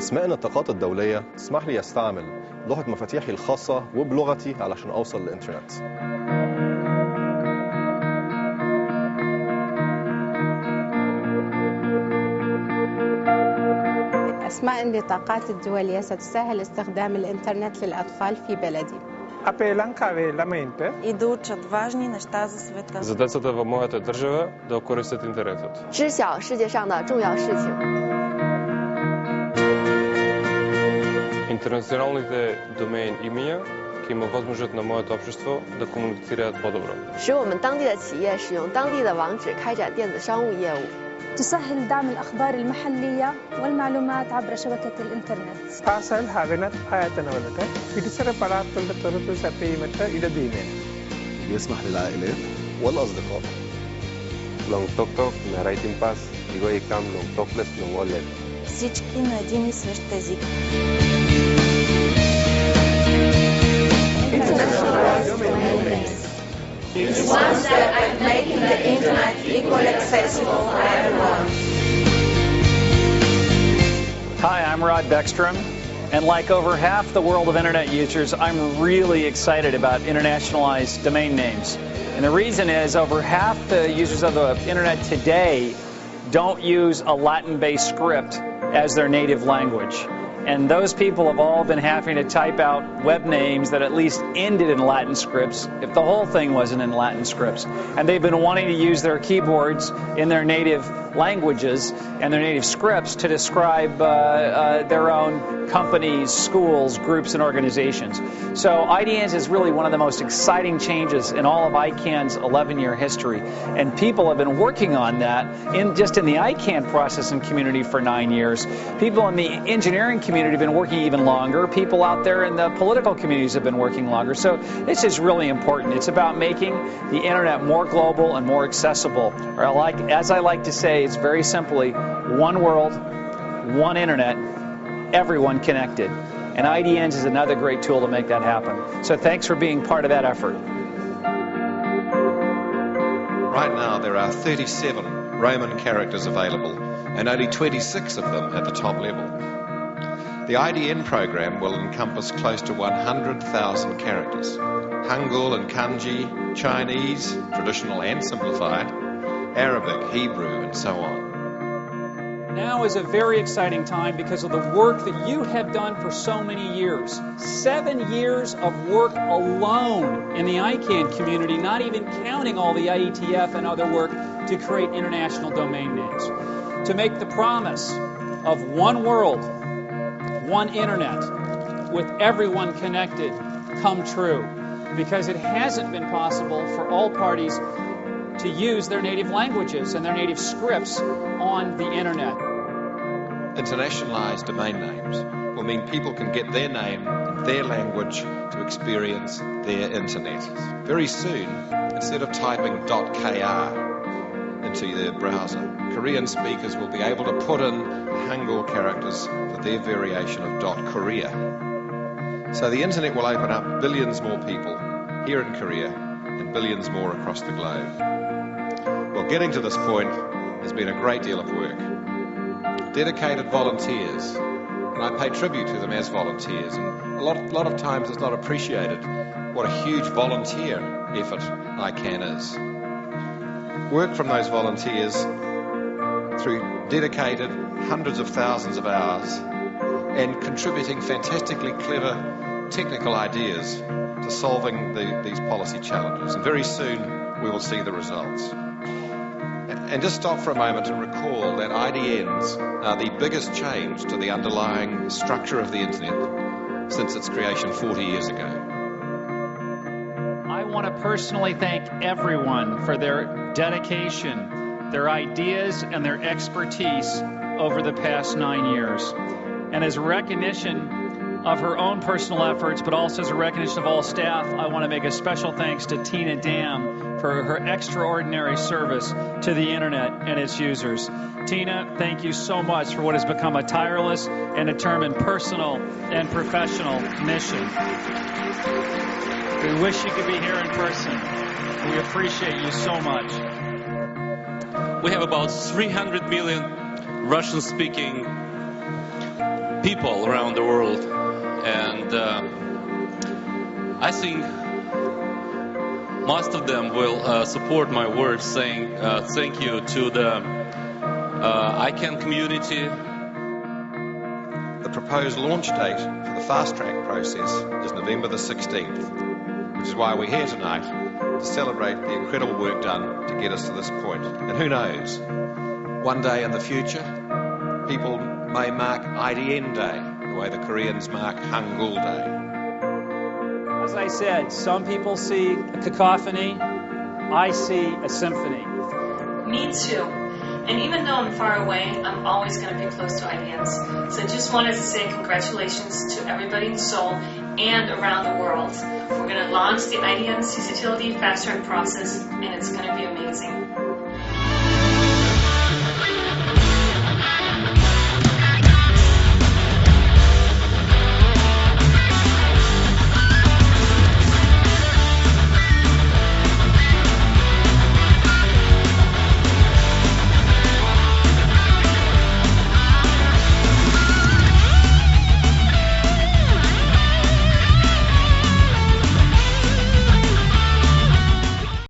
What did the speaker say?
أسماء النطاقات الدولية تسمح لي أستعمل لغة مفاتيحي الخاصة وبلغتي علشان أوصل للإنترنت. أسماء البطاقات الدولية ستسهل استخدام الإنترنت للأطفال في بلدي. И да учат важни неща за света. За децата во мојата држава да користат интернетот. 知晓世界上的重要事情。 Интернационалните домеин имиња ќе има возможност на моето општество да комуницираат подобро. 使我们当地的企业使用当地的网址开展电子商务业务。 تسهل دعم الأخبار المحلية والمعلومات عبر شبكة الإنترنت. يسمح للعائلات والأصدقاء Long Tok Tok на Writing Pass и го икам Long Tokless на Wallet. Всички на един и същ език. It's one step at making the internet equally accessible for everyone. Hi, I'm Rod Beckstrom, and like over half the world of internet users, I'm really excited about internationalized domain names. And the reason is over half the users of the internet today don't use a Latin-based script as their native language. And those people have all been having to type out web names that at least ended in Latin scripts, if the whole thing wasn't in Latin scripts. And they've been wanting to use their keyboards in their native languages and their native scripts to describe their own companies, schools, groups, and organizations. So IDNs is really one of the most exciting changes in all of ICANN's 11-year history. And people have been working on that just in the ICANN processing community for 9 years. People in the engineering community have been working even longer. People out there in the political communities have been working longer. So this is really important. It's about making the internet more global and more accessible. Or as I like to say, it's very simply one world, one internet, everyone connected. And IDNs is another great tool to make that happen. So thanks for being part of that effort. Right now there are 37 Roman characters available and only 26 of them at the top level. The IDN program will encompass close to 100,000 characters. Hangul and Kanji, Chinese, traditional and simplified, Arabic, Hebrew, and so on. Now is a very exciting time because of the work that you have done for so many years. 7 years of work alone in the ICANN community, not even counting all the IETF and other work to create international domain names. To make the promise of one world, one internet, with everyone connected, come true. Because it hasn't been possible for all parties to use their native languages and their native scripts on the internet. Internationalized domain names will mean people can get their name in their language to experience their internet. Very soon, instead of typing .kr into their browser, Korean speakers will be able to put in Hangul characters for their variation of .korea. So the internet will open up billions more people here in Korea and billions more across the globe. Well, getting to this point has been a great deal of work. Dedicated volunteers, and I pay tribute to them as volunteers, and a lot of times it's not appreciated what a huge volunteer effort ICANN is. Work from those volunteers through dedicated hundreds of thousands of hours and contributing fantastically clever technical ideas to solving these policy challenges. And very soon we will see the results. And just stop for a moment and recall that IDNs are the biggest change to the underlying structure of the internet since its creation 40 years ago. I want to personally thank everyone for their dedication, their ideas, and their expertise over the past 9 years. And as a recognition of her own personal efforts, but also as a recognition of all staff, I want to make a special thanks to Tina Dam for her extraordinary service to the internet and its users. Tina, thank you so much for what has become a tireless and determined personal and professional mission. We wish you could be here in person. We appreciate you so much. We have about 300 million Russian-speaking people around the world, and I think most of them will support my words, saying thank you to the ICANN community. The proposed launch date for the fast-track process is November the 16th, which is why we're here tonight, to celebrate the incredible work done to get us to this point. And who knows, one day in the future, people may mark IDN Day, the way the Koreans mark Hangul Day. As I said, some people see a cacophony, I see a symphony. Me too. And even though I'm far away, I'm always going to be close to IDNs. So I just wanted to say congratulations to everybody in Seoul and around the world. We're going to launch the IDN Sysutility Fast Track process, and it's going to be amazing.